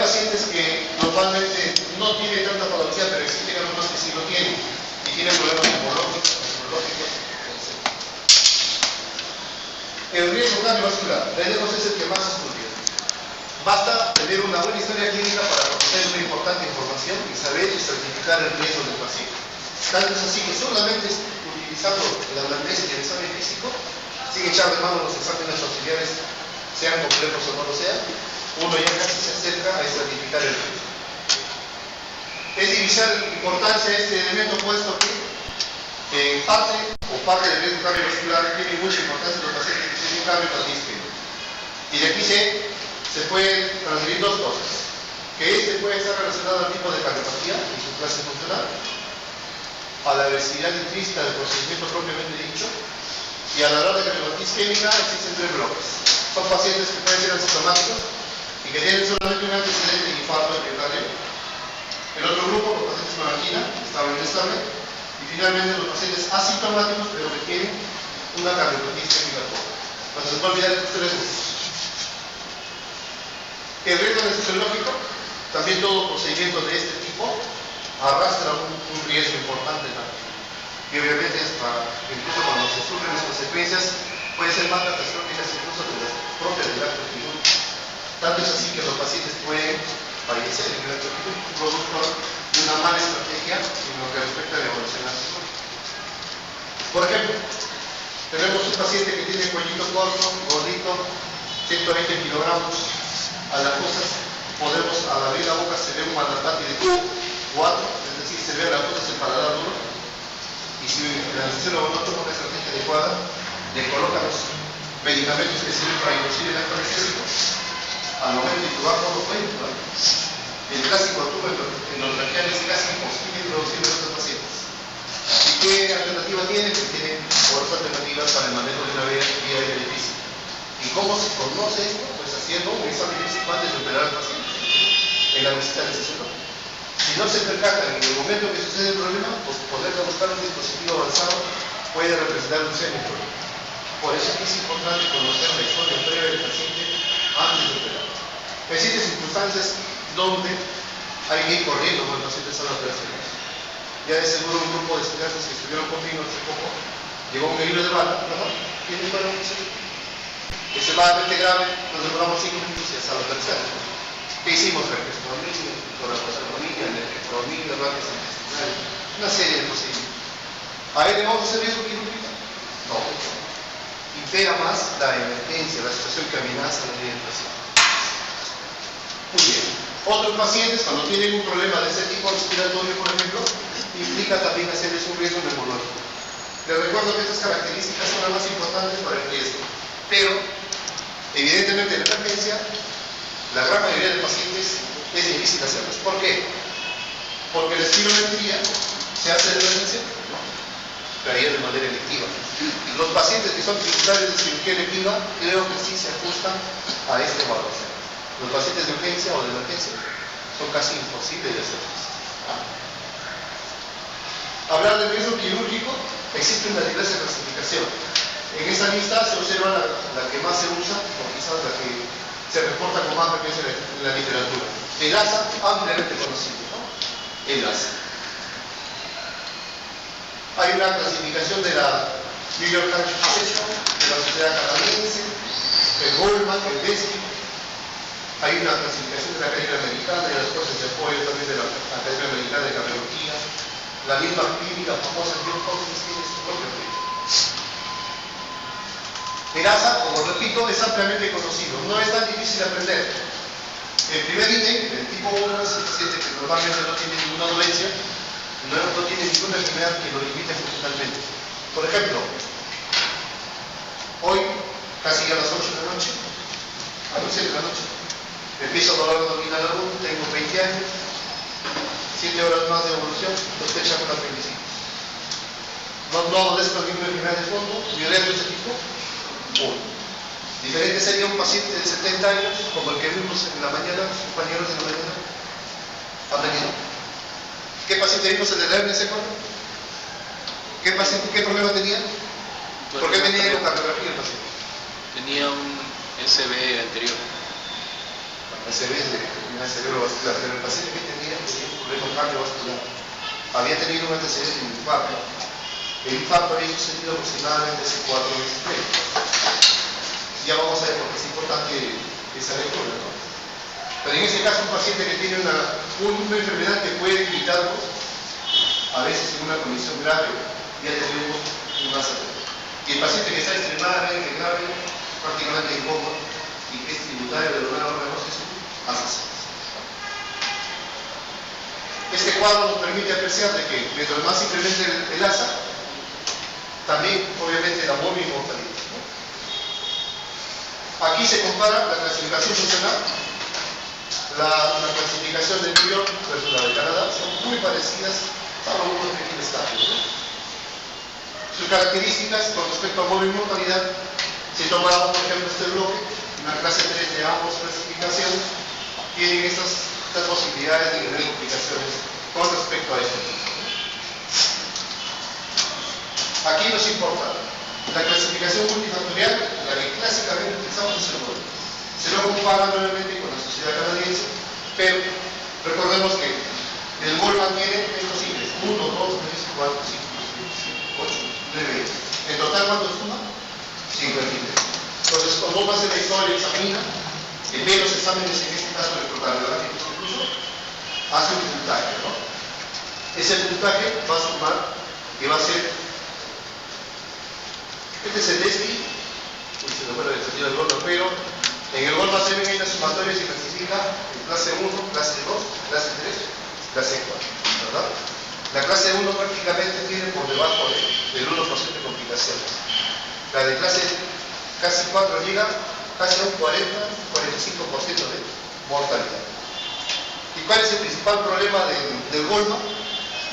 pacientes que normalmente no tienen tanta patología, pero existen algunos que sí lo tienen y tienen problemas neurológicos, neurológicos, etc. El riesgo cardiovascular, tenemos es el que más estudia. Basta tener una buena historia clínica para conocer una importante información y saber y certificar el riesgo del paciente. Tanto es así que solamente utilizando la anamnesis y el examen físico, sin echar de mano los exámenes auxiliares, sean complejos o no lo sean, uno ya casi se acerca a certificar el riesgo. Es de vital importancia este elemento, puesto que parte del riesgo cardiovascular tiene mucha importancia en los pacientes que tienen cardiopatías isquémicas. Y de aquí se pueden transmitir dos cosas. Que puede estar relacionado al tipo de cardiopatía y su clase funcional, a la diversidad intrínseca del procedimiento propiamente dicho, y a la hora de cardiopatía isquémica existen tres bloques. Son pacientes que pueden ser asintomáticos y que tienen solamente un antecedente de infarto de miocardio. El otro grupo, los pacientes con angina, estable o inestable, y finalmente los pacientes asintomáticos pero que tienen una cardiopatía isquémica poca. Entonces no olvidar estos tres grupos. El riesgo anestesiológico, también todo procedimiento de este tipo arrastra un riesgo importante también. Y obviamente incluso cuando se sufren las consecuencias pueden ser más catastróficas incluso de las propias del acto quirúrgico. Tanto es así que los pacientes pueden fallecer en el acto quirúrgico producto de una mala estrategia en lo que respecta a la evaluación anestesiológica. Por ejemplo, tenemos un paciente que tiene cuellito corto, gordito, 120 kilogramos. A las cosas podemos, al abrir la boca se ve un malatate de tipo 4, es decir, se ve a las cosas el paladar duro, y si el anestesiólogo no toma una estrategia adecuada, le coloca los medicamentos que sirven para inducir el acto anestésico, al momento de intubar no lo puede intubar. El clásico tubo endotranqueal es casi imposible introducirlo en estos pacientes. ¿Y qué alternativa tiene? Pues tiene otras alternativas para el manejo de una vía aérea difícil. ¿Y cómo se conoce esto? Pues haciendo un examen físico antes de operar al paciente en la visita anestesiológica. Si no se percatan en el momento que sucede el problema, pues ponerle a buscar un dispositivo avanzado puede representar un serio problema. Por eso es importante conocer la historia previa del paciente antes de operar. Existen circunstancias donde hay que ir corriendo cuando el paciente está en la operación. Ya de seguro un grupo de estudiantes que estuvieron conmigo hace poco llegó un herido de bala, ¿no? ¿Tiene para un extremadamente grave, nos demoramos 5 minutos y hasta la tercera. ¿Qué hicimos? Refresconomía, toracotomía, nefrectomía, ramas intestinales, una serie de procedimientos. ¿A él le vamos a hacer riesgo quirúrgico? No. Impera más la emergencia, la situación que amenaza la vida del paciente. Muy bien. Otros pacientes, cuando tienen un problema de ese tipo respiratorio, por ejemplo, implica también hacerles un riesgo neumológico. Les recuerdo que estas características son las más importantes para el riesgo. Pero, evidentemente, en la emergencia, la gran mayoría de pacientes es difícil hacerlos. ¿Por qué? Porque la espirometría se hace de emergencia, ¿no? Pero ahí es de manera electiva. Y los pacientes que son titulares de cirugía electiva, creo que sí se ajustan a esta evaluación. Los pacientes de urgencia o de emergencia son casi imposibles de hacerlos. Hablar del riesgo quirúrgico, existe una diversa clasificación. En esta lista se observa la que más se usa, o quizás la que se reporta con más frecuencia en la literatura. El ASA, ampliamente conocido, ¿no? El ASA. Hay una clasificación de la New York Heart Association, de la Sociedad Canadiense, el Goldman, el DESCI. Hay una clasificación de la Academia Americana y las fuerzas de apoyo también de la Academia Americana de Cardiología. La misma clínica famosa Johns Hopkins tiene su propio riesgo. El ASA, como repito, es ampliamente conocido. No es tan difícil de aprender. El primer ítem, el tipo 1, es el paciente que normalmente no tiene ninguna dolencia, no tiene ninguna enfermedad que lo limite funcionalmente. Por ejemplo, hoy, casi a las 8 de la noche, a las 7 de la noche, empiezo a dolor abdominal agudo, tengo 20 años, 7 horas más de evolución, sospecha con apendicitis. No adolezco ninguna enfermedad de fondo, violento ese tipo. Diferente sería un paciente de 70 años, como el que vimos en la mañana, sus compañeros de la mañana. ¿Han venido? ¿Qué paciente vimos en el hernia seco? ¿Qué problema tenía? ¿Por qué venía con cardiografía el paciente? Tenía un SB anterior. ACVs de cerebrovascular, pero el paciente que tenía un problema cardiovascular había tenido un antecedente de infarto. El infarto había sucedido aproximadamente hace 4 meses. Ya vamos a ver por qué es importante esa lectura, ¿no? Pero en ese caso, un paciente que tiene una enfermedad que puede limitarnos, a veces en una condición grave, ya tenemos un ACV. Y el paciente que está extremadamente grave, prácticamente en coma, y que es tributario de donar órganos, es un ACV. Este cuadro nos permite apreciar de que mientras más incremente el ASA, también obviamente la morbi-mortalidad, ¿no? Aquí se compara la clasificación funcional, la clasificación de New York versus la de Canadá, son muy parecidas a algunos pequeños cambios, ¿no? Sus características con respecto a morbi-mortalidad, si tomamos por ejemplo este bloque, una clase 3 de ambos clasificaciones, tienen estas posibilidades de tener complicaciones con respecto a esto. Aquí nos importa la clasificación multifactorial, la que clásicamente utilizamos es el Goldman. Se lo compara nuevamente con la sociedad canadiense, pero recordemos que el Goldman tiene estos índices: 1, 2, 3, 4, 5, 6, 7, 8, 9. En total, ¿cuánto suma? 53. Entonces, cuando uno hace la historia y examina, en los exámenes, en este caso electrocardiográficos incluso, hace un puntaje, ¿no? Ese puntaje va a sumar, que va a ser, este es el DESI, se me acuerda del sentido del Goldman, pero en el Goldman se ven ahí las sumatorias y clasifica en clase 1, clase 2, clase 3, clase 4, ¿verdad? La clase 1 prácticamente tiene por debajo del 1% de complicaciones. La de clase casi 4 llega casi a un 40-45% de mortalidad. ¿Y cuál es el principal problema del Goldman,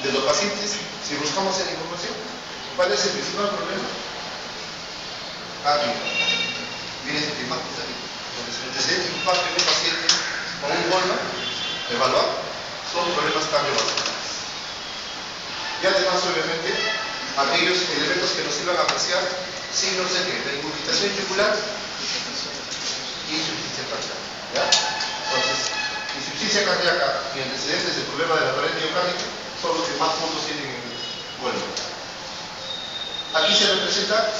de los pacientes, si buscamos en la información? ¿Cuál es el principal problema? Aquí, miren esta imagen está aquí. Entonces, el antecedente de infarto en un paciente con un Goldman evaluado son problemas cardiovasculares. Y además, obviamente, aquellos elementos que nos iban a apreciar signos de que la incurgitación yugular y insuficiencia cardíaca, ¿ya? Entonces, insuficiencia cardíaca y antecedentes del problema de la pared miocárdica son los que más puntos tienen en el Goldman. Aquí se representa,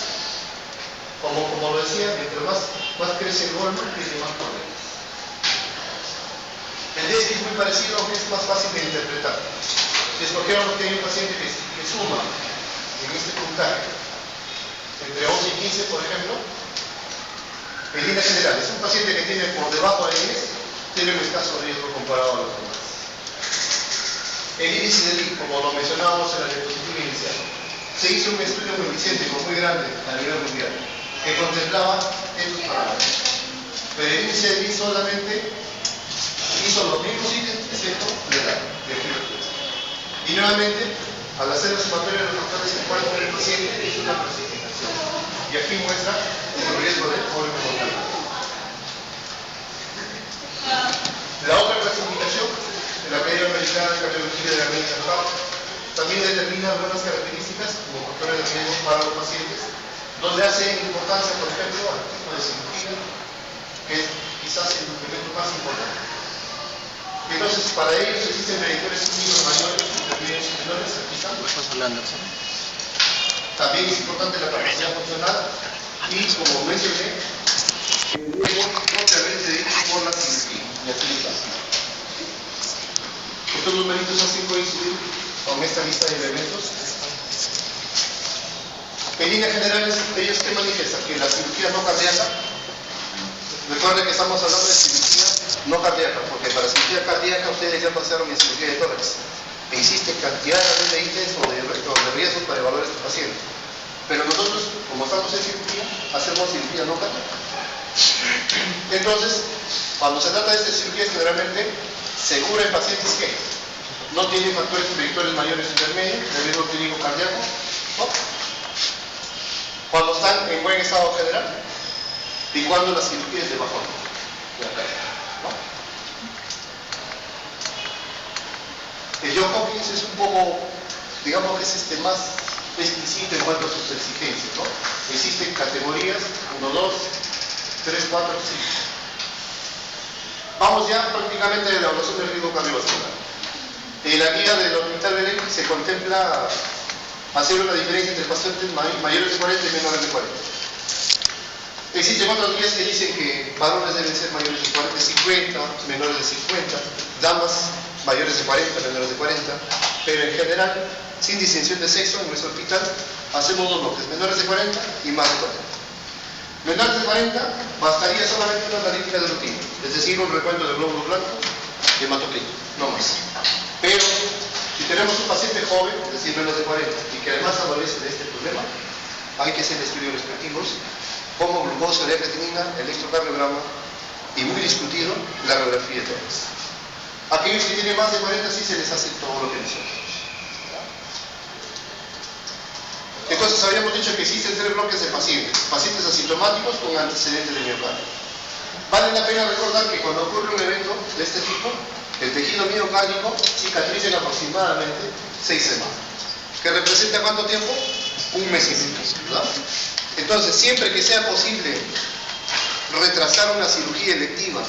como lo decía, mientras más crece el Goldman, tiene más problemas. El DESI es muy parecido, aunque es más fácil de interpretar. Si escogemos que hay un paciente que suma en este puntaje entre 11 y 15, por ejemplo, en líneas generales, un paciente que tiene por debajo de 10 tiene un escaso riesgo comparado a los demás. El índice de LIC, como lo mencionábamos en la diapositiva inicial, se hizo un estudio muy científico, muy grande a nivel mundial, que contemplaba estos parámetros. Pero el índice de LIC solamente hizo los mismos ítems, excepto de edad, de fibrosis. Y nuevamente, al hacer la sumatoria de los factores que puede tener el paciente, es una clasificación. Y aquí muestra el riesgo de mortalidad. La otra clasificación, de la Academia Americana de Cardiología de América del Norte, también determina algunas características como factores de riesgo para los pacientes, donde hace importancia, por ejemplo, al tipo de cirugía, que es quizás el elemento más importante. Entonces, para ellos existen predictores clínicos mayores y predictores menores. Aquí están. También es importante la capacidad funcional y, como mencioné, el riesgo propiamente dicho por la cirugía. Y aquí está. Estos numeritos así coinciden con esta lista de elementos. En líneas generales, ellos que manifiestan que la cirugía no cardíaca, recuerden que estamos hablando de cirugía no cardíaca, porque para cirugía cardíaca ustedes ya pasaron en cirugía de tórax. Existe cantidad de ítems o de riesgos para evaluar a este paciente. Pero nosotros, como estamos en cirugía, hacemos cirugía no cardíaca. Entonces, cuando se trata de esta cirugía, generalmente segura en pacientes que no tienen factores predictores mayores intermedios de riesgo clínico cardíaco, ¿no? Cuando están en buen estado general y cuando la cirugía es de bajón. ¿No? El John Hopkins es un poco, digamos que es más exquisito en cuanto a sus exigencias, ¿no? Existen categorías 1, 2, 3, 4, 5. Vamos ya prácticamente de la evaluación del riesgo cardiovascular. En la guía del Hospital Belén se contempla hacer una diferencia entre pacientes mayores de 40 y menores de 40. Existen otras guías que dicen que varones deben ser mayores de 40, 50, menores de 50, damas mayores de 40, menores de 40, pero en general, sin distinción de sexo, en nuestro hospital hacemos dos bloques, menores de 40 y más de 40. Menores de 40 bastaría solamente una analítica de rutina, es decir, un recuento del glóbulo blanco y hematocrito, no más. Pero si tenemos un paciente joven, es decir, menos de 40, y que además adolece de este problema, hay que hacer estudios respectivos como glucosa, creatinina, electrocardiograma y, muy discutido, la radiografía de tórax. Aquellos que tienen más de 40 sí se les hace todo lo que necesitan. Entonces habíamos dicho que existen tres bloques de pacientes: pacientes asintomáticos con antecedentes de miocardio. Vale la pena recordar que cuando ocurre un evento de este tipo, el tejido miocárdico cicatriza en aproximadamente 6 semanas. ¿Que representa cuánto tiempo? Un mes y medio, ¿verdad? Entonces, siempre que sea posible retrasar una cirugía electiva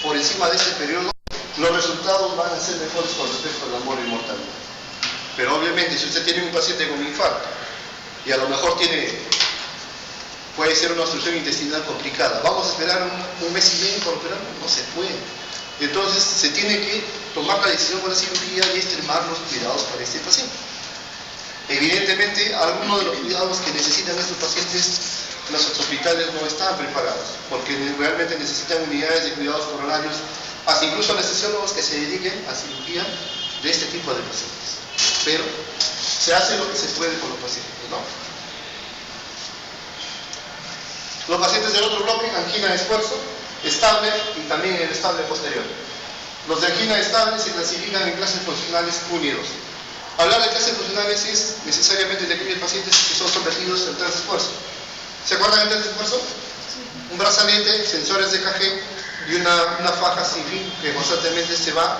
por encima de este periodo, los resultados van a ser mejores con respecto a la mora y mortalidad. Pero obviamente, si usted tiene un paciente con infarto y a lo mejor puede ser una obstrucción intestinal complicada, ¿vamos a esperar un mes y medio para operar? No se puede. Entonces, se tiene que tomar la decisión con la cirugía y extremar los cuidados para este paciente. Evidentemente, algunos de los cuidados que necesitan estos pacientes, los hospitales no están preparados, porque realmente necesitan unidades de cuidados coronarios, hasta incluso anestesiólogos que se dediquen a cirugía de este tipo de pacientes. Pero se hace lo que se puede con los pacientes, ¿no? Los pacientes del otro bloque, angina de esfuerzo, estable y también el estable posterior. Los de angina estable se clasifican en clases funcionales 1 y 2. Hablar de clases funcionales es necesariamente de aquellos pacientes que son sometidos al test de esfuerzo. ¿Se acuerdan del test de esfuerzo? Un brazalete, sensores de EKG y una faja sin fin que constantemente se va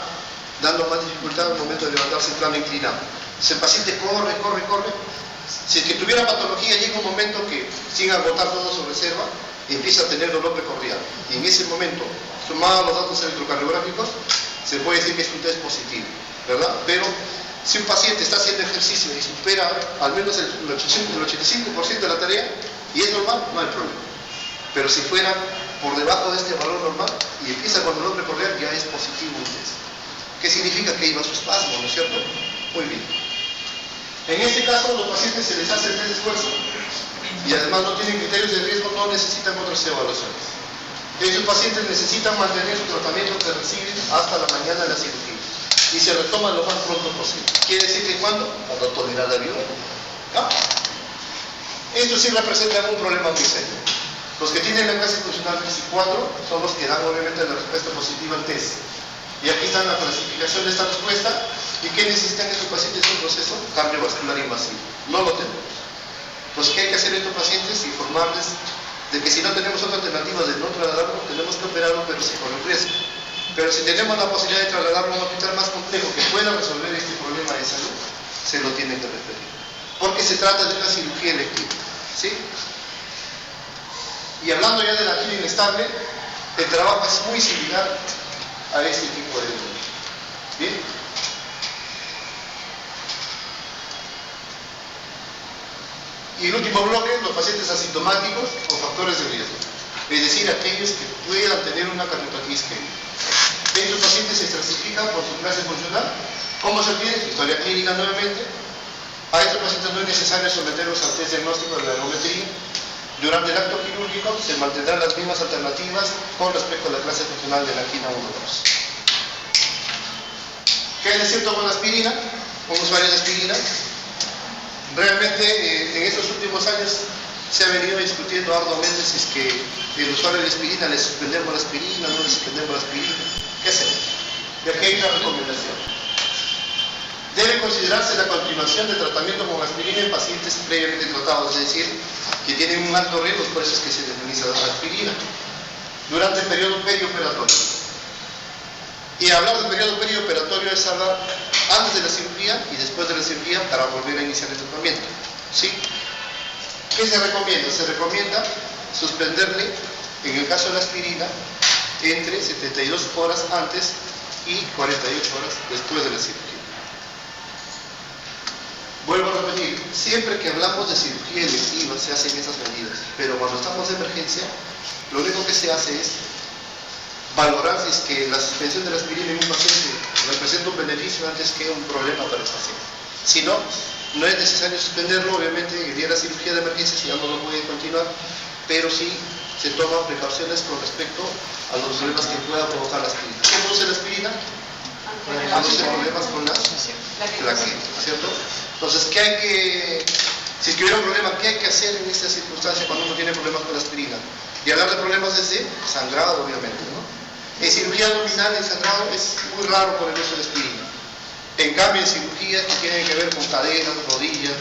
dando más dificultad al momento de levantarse en plano inclinado. Si el paciente corre, si es que tuviera patología, llega un momento que, sin agotar toda su reserva, empieza a tener dolor precordial. Y en ese momento, sumado a los datos electrocardiográficos, se puede decir que es un test positivo, ¿verdad? Pero si un paciente está haciendo ejercicio y supera al menos el 85% de la tarea y es normal, no hay problema. Pero si fuera por debajo de este valor normal y empieza con dolor precordial, ya es positivo un test. ¿Qué significa? Que iba su espasmo, ¿no es cierto? Muy bien. En este caso, los pacientes se les hace el test de esfuerzo y además no tienen criterios de riesgo, no necesitan otras evaluaciones. Estos pacientes necesitan mantener su tratamiento que reciben hasta la mañana de la cirugía y se retoman lo más pronto posible. ¿Quiere decir que cuándo? Cuando tolerar la vida. ¿No? Esto sí representa un problema muy serio. Los que tienen la clase funcional 3 y 4 son los que dan obviamente la respuesta positiva al test. Y aquí está la clasificación de esta respuesta. ¿Y qué necesitan estos pacientes? Un proceso cardiovascular invasivo. No lo tenemos. Entonces, ¿qué hay que hacer estos pacientes? Informarles de que si no tenemos otra alternativa de no trasladarlo, tenemos que operarlo, pero sí con el riesgo. Pero si tenemos la posibilidad de trasladarlo a un hospital más complejo que pueda resolver este problema de salud, se lo tienen que referir. Porque se trata de una cirugía electiva. ¿Sí? Y hablando ya de la angina inestable, el trabajo es muy similar a este tipo de dolor. ¿Bien? Y el último bloque, los pacientes asintomáticos con factores de riesgo. Es decir, aquellos que puedan tener una cardiopatía isquémica. Estos pacientes se clasifican por su clase funcional. ¿Cómo se obtiene? Historia clínica nuevamente. A estos pacientes no es necesario someterlos al test diagnóstico de la ergometría. Durante el acto quirúrgico se mantendrán las mismas alternativas con respecto a la clase funcional de la angina 1-2. ¿Qué es cierto con la aspirina? Con usuarios de aspirina. Realmente en estos últimos años se ha venido discutiendo arduamente si es que el usuario de aspirina le suspendemos la aspirina, no le suspendemos la aspirina. ¿Qué hacemos? Y aquí hay una recomendación. Debe considerarse la continuación de tratamiento con aspirina en pacientes previamente tratados, es decir, que tienen un alto riesgo, por eso es que se les utiliza la aspirina, durante el periodo perioperatorio. Y hablar del periodo perioperatorio es hablar antes de la cirugía y después de la cirugía para volver a iniciar el tratamiento. ¿Sí? ¿Qué se recomienda? Se recomienda suspenderle, en el caso de la aspirina, entre 72 horas antes y 48 horas después de la cirugía. Vuelvo a repetir, siempre que hablamos de cirugía electiva se hacen esas medidas, pero cuando estamos de emergencia, lo único que se hace es valorar si es que la suspensión de la aspirina en un paciente representa un beneficio antes que un problema para el paciente. Si no, no es necesario suspenderlo, obviamente el día de la cirugía de emergencia si ya no lo puede continuar, pero sí se toman precauciones con respecto a los problemas que pueda provocar la aspirina. ¿Qué produce la aspirina? Produce problemas con la plaquetas, ¿cierto? Entonces, si es que hubiera un problema, ¿qué hay que hacer en esta circunstancia cuando uno tiene problemas con la aspirina? Y hablar de problemas es de sangrado, obviamente, ¿no? En cirugía abdominal, el sangrado es muy raro por el uso de aspirina. En cambio, en cirugías que tienen que ver con caderas, rodillas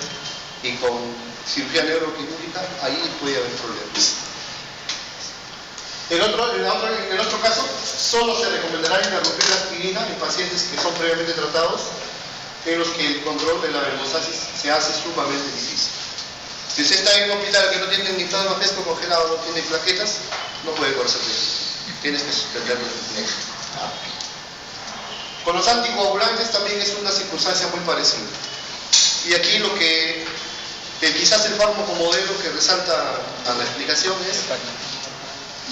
y con cirugía neuroquirúrgica, ahí puede haber problemas. En el otro caso, solo se recomendará interrumpir la aspirina en pacientes que son previamente tratados, en los que el control de la verbosasis se hace sumamente difícil. Si usted está en un hospital que no tiene ni plasma fresco congelado, no tiene plaquetas, no puede correr riesgo. Tienes que suspenderlo. Con los anticoagulantes también es una circunstancia muy parecida. Y aquí lo que quizás el fármaco modelo que resalta a la explicación es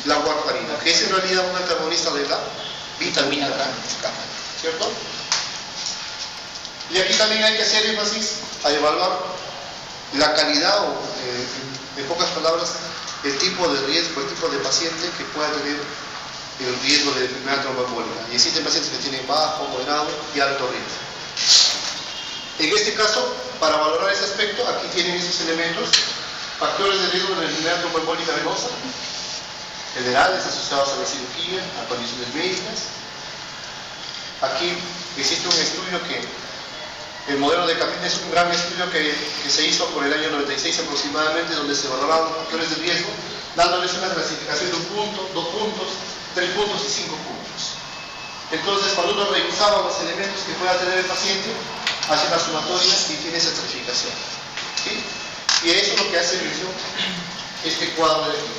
la warfarina, que es en realidad un antagonista de la vitamina K, ¿cierto? Y aquí también hay que hacer énfasis a evaluar la calidad o, en pocas palabras, el tipo de riesgo, el tipo de paciente que pueda tener el riesgo de enfermedad tromboembólica. Y existen pacientes que tienen bajo, moderado y alto riesgo. En este caso, para valorar ese aspecto, aquí tienen esos elementos: factores de riesgo de la enfermedad tromboembólica venosa, generales asociados a la cirugía, a condiciones médicas. Aquí existe un estudio que el modelo de Camille es un gran estudio que se hizo por el año 96 aproximadamente, donde se valoraban los factores de riesgo, dándoles una clasificación de 1 punto, 2 puntos, 3 puntos y 5 puntos. Entonces, cuando uno revisaba los elementos que pueda tener el paciente, hace la sumatoria y tiene esa clasificación. ¿Sí? Y eso es lo que hace mención este cuadro de aquí.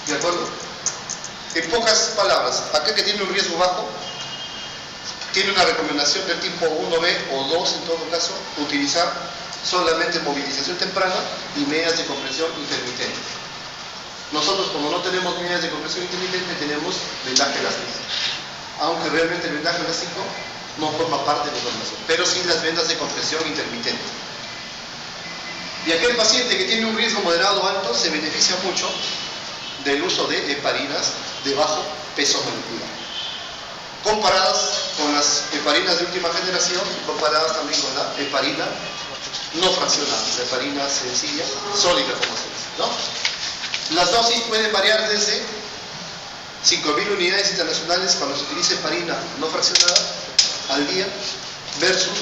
¿De acuerdo? En pocas palabras, aquel que tiene un riesgo bajo tiene una recomendación del tipo 1B o 2 en todo caso, utilizar solamente movilización temprana y medidas de compresión intermitente. Nosotros, como no tenemos medidas de compresión intermitente, tenemos vendaje elástico, aunque realmente el vendaje elástico no forma parte de la formación, pero sí las vendas de compresión intermitente. Y aquel paciente que tiene un riesgo moderado o alto se beneficia mucho del uso de heparinas de bajo peso molecular, comparadas con las heparinas de última generación y comparadas también con la heparina no fraccionada, la heparina sencilla, sólida como se dice, ¿no? Las dosis pueden variar desde 5.000 unidades internacionales cuando se utiliza heparina no fraccionada al día versus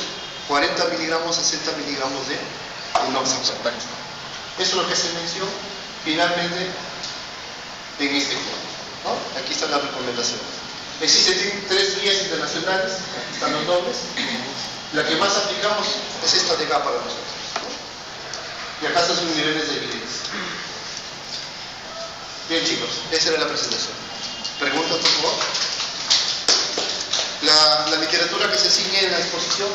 40 miligramos, 60 miligramos de enoxaparina. Eso es lo que se menciona finalmente en este cuadro, ¿no? Aquí están las recomendaciones. Existen 3 guías internacionales, aquí están los nombres. La que más aplicamos es esta de acá para nosotros, ¿no? Y acá están sus niveles de evidencia. Bien, chicos, esa era la presentación. ¿Preguntas, por favor? La literatura que se sigue en la exposición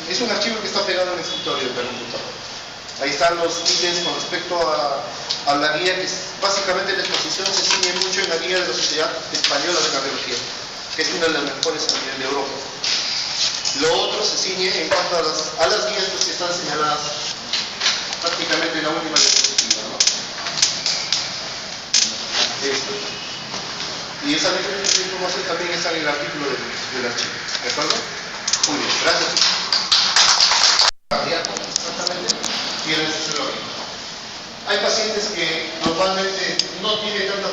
es un archivo que está pegado en el escritorio del computador. Ahí están los ítems con respecto a la guía, que básicamente la exposición se ciñe mucho en la guía de la Sociedad Española de Cardiología, que es una de las mejores a nivel de Europa. Lo otro se ciñe en cuanto a las guías que están señaladas prácticamente en la última diapositiva, ¿no? Esto. Y esa información también está en el artículo del archivo. ¿De acuerdo? Muy bien, gracias.